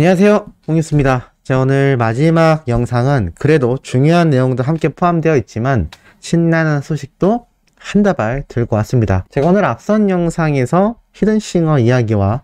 안녕하세요, 홍유스입니다. 자, 오늘 마지막 영상은 그래도 중요한 내용도 함께 포함되어 있지만 신나는 소식도 한 다발 들고 왔습니다. 제가 오늘 앞선 영상에서 히든싱어 이야기와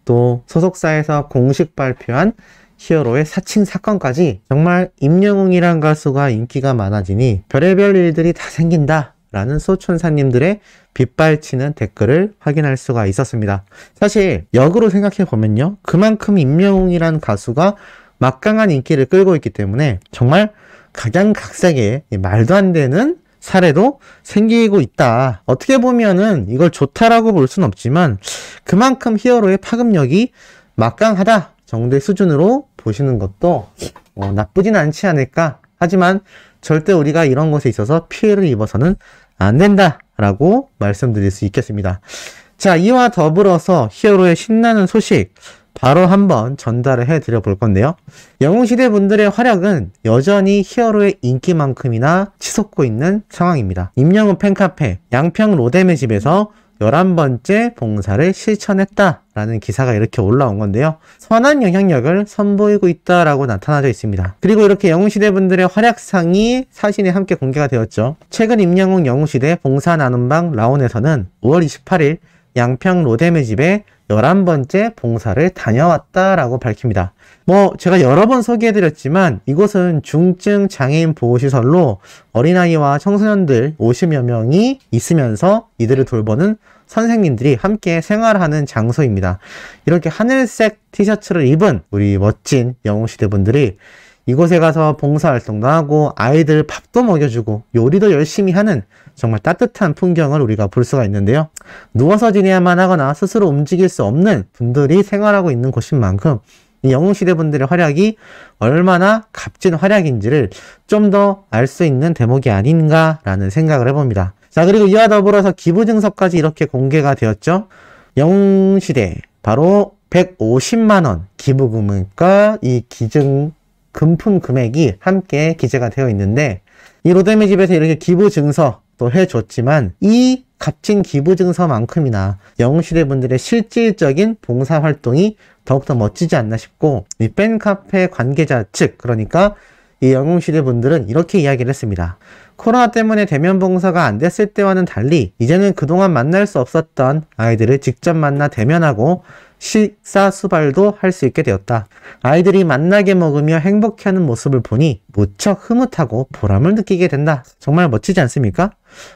또 소속사에서 공식 발표한 히어로의 사칭 사건까지 정말 임영웅이란 가수가 인기가 많아지니 별의별 일들이 다 생긴다 라는 소천사님들의 빗발치는 댓글을 확인할 수가 있었습니다. 사실 역으로 생각해보면요, 그만큼 임영웅이란 가수가 막강한 인기를 끌고 있기 때문에 정말 각양각색의 말도 안 되는 사례도 생기고 있다. 어떻게 보면은 이걸 좋다라고 볼 수는 없지만 그만큼 히어로의 파급력이 막강하다 정도의 수준으로 보시는 것도 나쁘진 않지 않을까. 하지만 절대 우리가 이런 것에 있어서 피해를 입어서는 안 된다 라고 말씀드릴 수 있겠습니다. 자, 이와 더불어서 히어로의 신나는 소식 바로 한번 전달을 해드려 볼 건데요. 영웅시대 분들의 활약은 여전히 히어로의 인기만큼이나 치솟고 있는 상황입니다. 임영웅 팬카페 양평 로뎀의 집에서 11번째 봉사를 실천했다 라는 기사가 이렇게 올라온 건데요. 선한 영향력을 선보이고 있다라고 나타나져 있습니다. 그리고 이렇게 영웅시대 분들의 활약상이 사진에 함께 공개가 되었죠. 최근 임영웅 영웅시대 봉사 나눔방 라온에서는 5월 28일 양평 로뎀의 집에 11번째 봉사를 다녀왔다라고 밝힙니다. 제가 여러 번 소개해드렸지만 이곳은 중증 장애인 보호시설로 어린아이와 청소년들 50여 명이 있으면서 이들을 돌보는 선생님들이 함께 생활하는 장소입니다. 이렇게 하늘색 티셔츠를 입은 우리 멋진 영웅시대 분들이 이곳에 가서 봉사활동도 하고 아이들 밥도 먹여주고 요리도 열심히 하는 정말 따뜻한 풍경을 우리가 볼 수가 있는데요. 누워서 지내야만 하거나 스스로 움직일 수 없는 분들이 생활하고 있는 곳인 만큼 이 영웅시대 분들의 활약이 얼마나 값진 활약인지를 좀 더 알 수 있는 대목이 아닌가라는 생각을 해봅니다. 자, 그리고 이와 더불어서 기부증서까지 이렇게 공개가 되었죠. 영웅시대 바로 150만원 기부금과 이 금품 금액이 함께 기재가 되어 있는데 이 로뎀의 집에서 이렇게 기부증서도 해줬지만 이 값진 기부증서만큼이나 영웅시대 분들의 실질적인 봉사활동이 더욱더 멋지지 않나 싶고 이 팬카페 관계자 측, 그러니까 이 영웅시대 분들은 이렇게 이야기를 했습니다. 코로나 때문에 대면 봉사가 안 됐을 때와는 달리 이제는 그동안 만날 수 없었던 아이들을 직접 만나 대면하고 식사 수발도 할 수 있게 되었다. 아이들이 만나게 먹으며 행복해하는 모습을 보니 무척 흐뭇하고 보람을 느끼게 된다. 정말 멋지지 않습니까?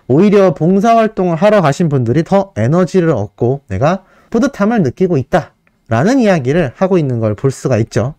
오히려 봉사활동을 하러 가신 분들이 더 에너지를 얻고 내가 뿌듯함을 느끼고 있다 라는 이야기를 하고 있는 걸 볼 수가 있죠.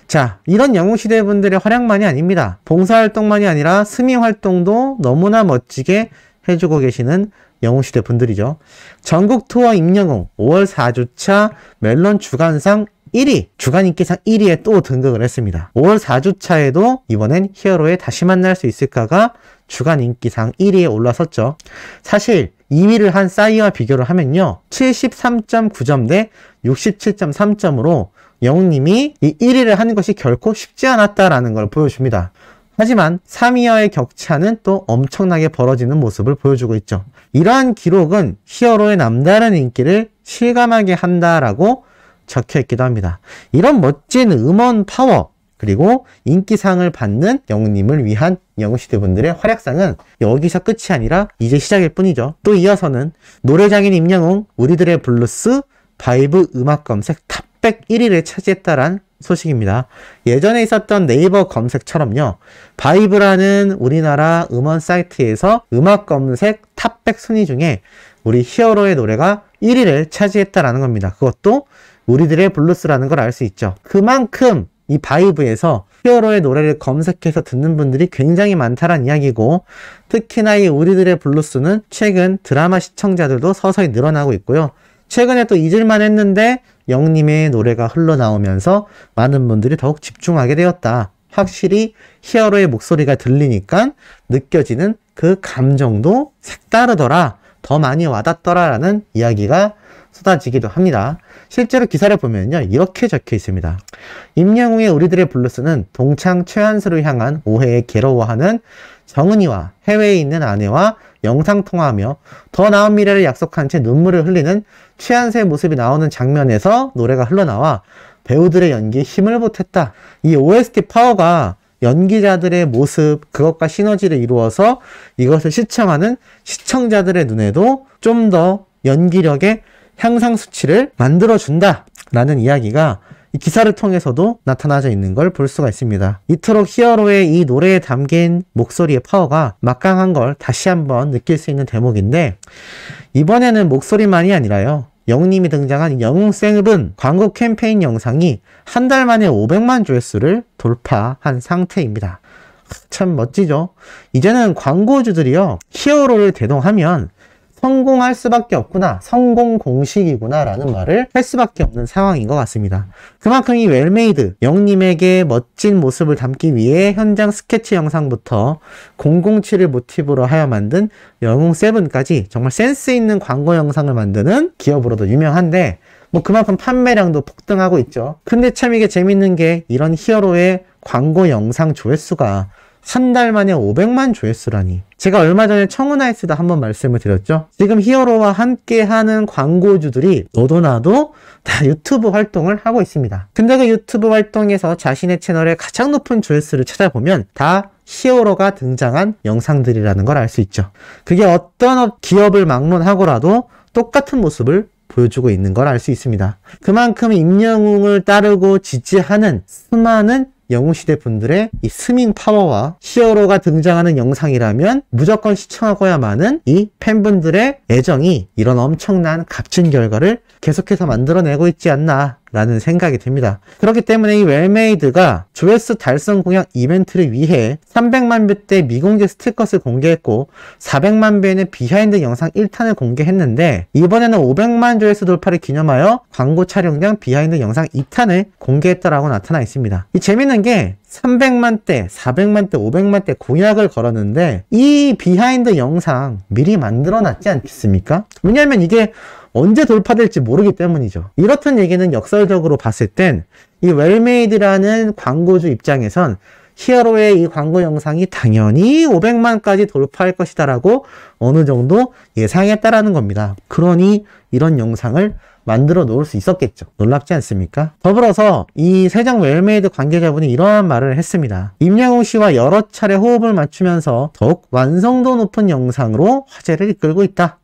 자, 이런 영웅시대 분들의 활약만이 아닙니다. 봉사활동만이 아니라 스미활동도 너무나 멋지게 해주고 계시는 영웅시대 분들이죠. 전국 투어 임영웅 5월 4주차 멜론 주간상 1위, 주간인기상 1위에 또 등극을 했습니다. 5월 4주차에도 이번엔 히어로의 다시 만날 수 있을까가 주간인기상 1위에 올라섰죠. 사실 2위를 한 싸이와 비교를 하면요, 73.9점 대 67.3점으로 영웅님이 이 1위를 하는 것이 결코 쉽지 않았다라는 걸 보여줍니다. 하지만 3위와의 격차는 또 엄청나게 벌어지는 모습을 보여주고 있죠. 이러한 기록은 히어로의 남다른 인기를 실감하게 한다라고 적혀있기도 합니다. 이런 멋진 음원 파워 그리고 인기상을 받는 영웅님을 위한 영웅시대 분들의 활약상은 여기서 끝이 아니라 이제 시작일 뿐이죠. 또 이어서는 노래장인 임영웅 우리들의 블루스 바이브 음악 검색 탑100 1위를 차지했다란 소식입니다. 예전에 있었던 네이버 검색처럼요, 바이브라는 우리나라 음원 사이트에서 음악 검색 탑100 순위 중에 우리 히어로의 노래가 1위를 차지했다라는 겁니다. 그것도 우리들의 블루스라는 걸 알 수 있죠. 그만큼 이 바이브에서 히어로의 노래를 검색해서 듣는 분들이 굉장히 많다란 이야기고, 특히나 이 우리들의 블루스는 최근 드라마 시청자들도 서서히 늘어나고 있고요. 최근에 또 잊을만 했는데 영웅님의 노래가 흘러나오면서 많은 분들이 더욱 집중하게 되었다. 확실히 히어로의 목소리가 들리니까 느껴지는 그 감정도 색다르더라, 더 많이 와닿더라 라는 이야기가 쏟아지기도 합니다. 실제로 기사를 보면요, 이렇게 적혀 있습니다. 임영웅의 우리들의 블루스는 동창 최한수를 향한 오해에 괴로워하는 정은이와 해외에 있는 아내와 영상통화하며 더 나은 미래를 약속한 채 눈물을 흘리는 최한수의 모습이 나오는 장면에서 노래가 흘러나와 배우들의 연기에 힘을 보탰다. 이 OST 파워가 연기자들의 모습, 그것과 시너지를 이루어서 이것을 시청하는 시청자들의 눈에도 좀 더 연기력의 향상 수치를 만들어준다 라는 이야기가 이 기사를 통해서도 나타나져 있는 걸 볼 수가 있습니다. 이토록 히어로의 이 노래에 담긴 목소리의 파워가 막강한 걸 다시 한번 느낄 수 있는 대목인데, 이번에는 목소리만이 아니라요, 영웅님이 등장한 영웅7 광고 캠페인 영상이 한 달 만에 500만 조회수를 돌파한 상태입니다. 참 멋지죠? 이제는 광고주들이요, 히어로를 대동하면 성공할 수밖에 없구나, 성공 공식이구나 라는 말을 할 수밖에 없는 상황인 것 같습니다. 그만큼 이 웰메이드, 영님에게 멋진 모습을 담기 위해 현장 스케치 영상부터 007을 모티브로 하여 만든 영웅7까지 정말 센스 있는 광고 영상을 만드는 기업으로도 유명한데, 뭐 그만큼 판매량도 폭등하고 있죠. 근데 참 이게 재밌는 게, 이런 히어로의 광고 영상 조회수가 한 달 만에 500만 조회수라니. 제가 얼마 전에 청운아이스도 한번 말씀을 드렸죠. 지금 히어로와 함께하는 광고주들이 너도 나도 다 유튜브 활동을 하고 있습니다. 근데 그 유튜브 활동에서 자신의 채널에 가장 높은 조회수를 찾아보면 다 히어로가 등장한 영상들이라는 걸 알 수 있죠. 그게 어떤 기업을 막론하고라도 똑같은 모습을 보여주고 있는 걸 알 수 있습니다. 그만큼 임영웅을 따르고 지지하는 수많은 영웅시대 분들의 이 스밍 파워와 히어로가 등장하는 영상이라면 무조건 시청하고야만은 이 팬분들의 애정이 이런 엄청난 값진 결과를 계속해서 만들어내고 있지 않나 라는 생각이 듭니다. 그렇기 때문에 이 웰메이드가 조회수 달성 공약 이벤트를 위해 300만 뷰대 미공개 스티커스를 공개했고 400만 뷰에는 비하인드 영상 1탄을 공개했는데, 이번에는 500만 조회수 돌파를 기념하여 광고 촬영장 비하인드 영상 2탄을 공개했다라고 나타나 있습니다. 이 재밌는 게 300만대, 400만대, 500만대 공약을 걸었는데 이 비하인드 영상 미리 만들어놨지 않겠습니까? 왜냐하면 이게 언제 돌파될지 모르기 때문이죠. 이렇던 얘기는 역설적으로 봤을 땐 이 웰메이드라는 광고주 입장에선 히어로의 이 광고 영상이 당연히 500만까지 돌파할 것이다 라고 어느 정도 예상했다라는 겁니다. 그러니 이런 영상을 만들어 놓을 수 있었겠죠. 놀랍지 않습니까? 더불어서 이 세정 웰메이드 관계자분이 이러한 말을 했습니다. 임영웅 씨와 여러 차례 호흡을 맞추면서 더욱 완성도 높은 영상으로 화제를 이끌고 있다.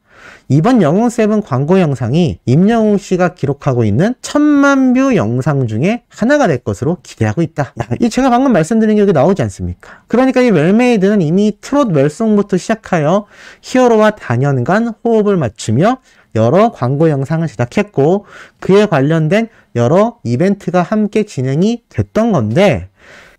이번 영웅7 광고 영상이 임영웅 씨가 기록하고 있는 1000만 뷰 영상 중에 하나가 될 것으로 기대하고 있다. 이 제가 방금 말씀드린 게 여기 나오지 않습니까? 그러니까 이 웰메이드는 이미 트롯 웰송부터 시작하여 히어로와 단연간 호흡을 맞추며 여러 광고 영상을 제작했고 그에 관련된 여러 이벤트가 함께 진행이 됐던 건데,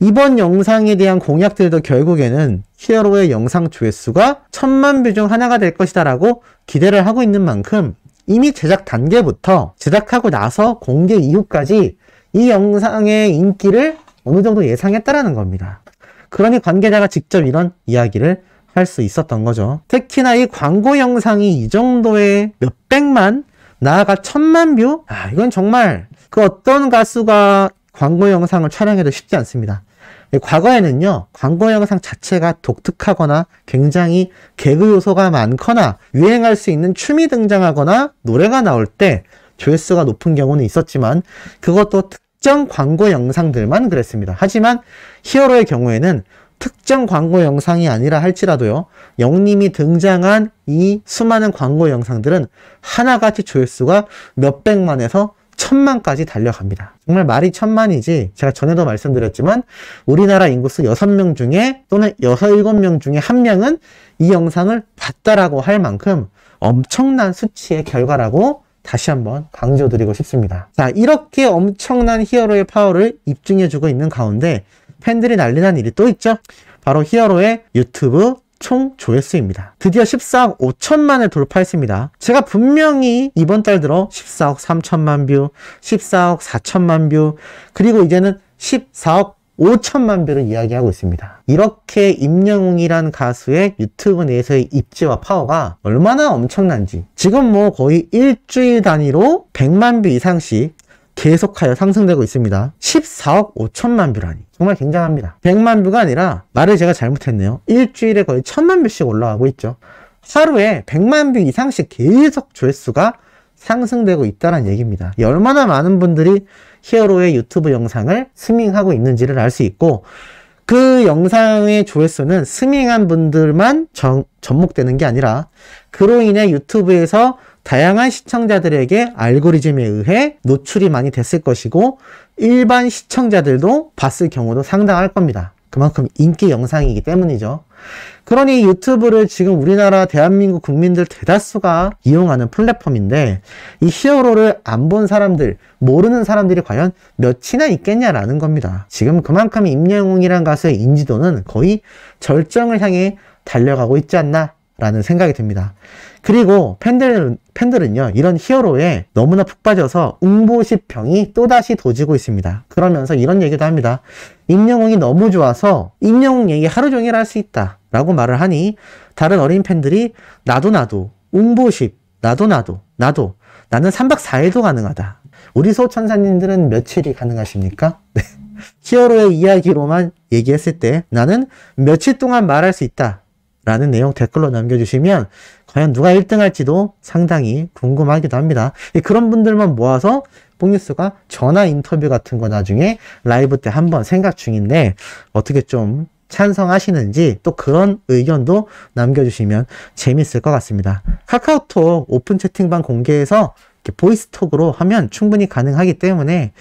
이번 영상에 대한 공약들도 결국에는 히어로의 영상 조회수가 1000만 뷰 중 하나가 될 것이다 라고 기대를 하고 있는 만큼 이미 제작 단계부터 제작하고 나서 공개 이후까지 이 영상의 인기를 어느 정도 예상했다라는 겁니다. 그러니 관계자가 직접 이런 이야기를 할 수 있었던 거죠. 특히나 이 광고 영상이 이 정도의 몇백만, 나아가 1000만 뷰? 이건 정말 그 어떤 가수가 광고 영상을 촬영해도 쉽지 않습니다. 과거에는요, 광고 영상 자체가 독특하거나 굉장히 개그 요소가 많거나 유행할 수 있는 춤이 등장하거나 노래가 나올 때 조회수가 높은 경우는 있었지만 그것도 특정 광고 영상들만 그랬습니다. 하지만 히어로의 경우에는 특정 광고 영상이 아니라 할지라도요, 영님이 등장한 이 수많은 광고 영상들은 하나같이 조회수가 몇백만에서 1000만까지 달려갑니다. 정말 말이 1000만이지, 제가 전에도 말씀드렸지만 우리나라 인구수 6명 중에 또는 6, 7명 중에 1명은 이 영상을 봤다라고 할 만큼 엄청난 수치의 결과라고 다시 한번 강조드리고 싶습니다. 자, 이렇게 엄청난 히어로의 파워를 입증해주고 있는 가운데 팬들이 난리난 일이 또 있죠. 바로 히어로의 유튜브 총 조회수입니다. 드디어 14억 5천만을 돌파했습니다. 제가 분명히 이번 달 들어 14억 3천만 뷰, 14억 4천만 뷰, 그리고 이제는 14억 5천만 뷰를 이야기하고 있습니다. 이렇게 임영웅이란 가수의 유튜브 내에서의 입지와 파워가 얼마나 엄청난지, 지금 뭐 거의 일주일 단위로 100만 뷰 이상씩 계속하여 상승되고 있습니다. 14억 5천만 뷰라니 정말 굉장합니다. 100만 뷰가 아니라, 말을 제가 잘못했네요. 일주일에 거의 1000만 뷰씩 올라가고 있죠. 하루에 100만 뷰 이상씩 계속 조회수가 상승되고 있다는 얘기입니다. 얼마나 많은 분들이 히어로의 유튜브 영상을 스밍하고 있는지를 알 수 있고, 그 영상의 조회수는 스밍한 분들만 접목되는 게 아니라 그로 인해 유튜브에서 다양한 시청자들에게 알고리즘에 의해 노출이 많이 됐을 것이고 일반 시청자들도 봤을 경우도 상당할 겁니다. 그만큼 인기 영상이기 때문이죠. 그러니 유튜브를 지금 우리나라 대한민국 국민들 대다수가 이용하는 플랫폼인데 이 히어로를 안 본 사람들, 모르는 사람들이 과연 몇이나 있겠냐라는 겁니다. 지금 그만큼 임영웅이란 가수의 인지도는 거의 절정을 향해 달려가고 있지 않나 라는 생각이 듭니다. 그리고 팬들은요, 이런 히어로에 너무나 푹 빠져서 웅보십 병이 또다시 도지고 있습니다. 그러면서 이런 얘기도 합니다. 임영웅이 너무 좋아서 임영웅 얘기 하루 종일 할 수 있다 라고 말을 하니 다른 어린 팬들이 나도 웅보십 나도 나는 3박 4일도 가능하다. 우리 소천사님들은 며칠이 가능하십니까? 네. 히어로의 이야기로만 얘기했을 때 나는 며칠 동안 말할 수 있다 라는 내용 댓글로 남겨주시면 과연 누가 1등 할지도 상당히 궁금하기도 합니다. 그런 분들만 모아서 뽕뉴스가 전화 인터뷰 같은 거 나중에 라이브 때 한번 생각 중인데 어떻게 좀 찬성하시는지 또 그런 의견도 남겨주시면 재밌을 것 같습니다. 카카오톡 오픈 채팅방 공개해서 이렇게 보이스톡으로 하면 충분히 가능하기 때문에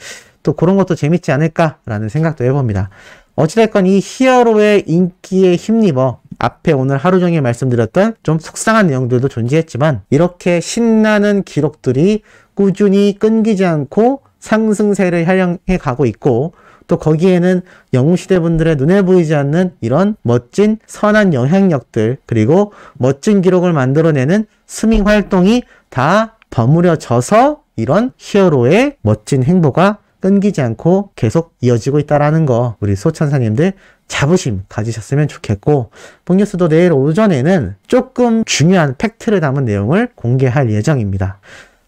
또 그런 것도 재밌지 않을까라는 생각도 해봅니다. 어찌됐건 이 히어로의 인기에 힘입어 앞에 오늘 하루 종일 말씀드렸던 좀 속상한 내용들도 존재했지만 이렇게 신나는 기록들이 꾸준히 끊기지 않고 상승세를 향해 가고 있고 또 거기에는 영웅시대 분들의 눈에 보이지 않는 이런 멋진 선한 영향력들 그리고 멋진 기록을 만들어내는 스밍 활동이 다 버무려져서 이런 히어로의 멋진 행보가 끊기지 않고 계속 이어지고 있다라는 거 우리 소천사님들 자부심 가지셨으면 좋겠고 뽕뉴스도 내일 오전에는 조금 중요한 팩트를 담은 내용을 공개할 예정입니다.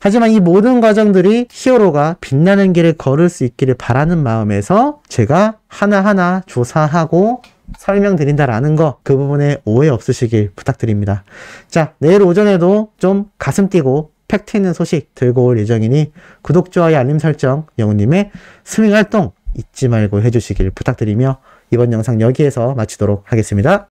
하지만 이 모든 과정들이 히어로가 빛나는 길을 걸을 수 있기를 바라는 마음에서 제가 하나하나 조사하고 설명드린다라는 거 그 부분에 오해 없으시길 부탁드립니다. 자, 내일 오전에도 좀 가슴 뛰고 팩트 있는 소식 들고 올 예정이니 구독, 좋아요, 알림 설정, 영우님의 스밍 활동 잊지 말고 해주시길 부탁드리며 이번 영상 여기에서 마치도록 하겠습니다.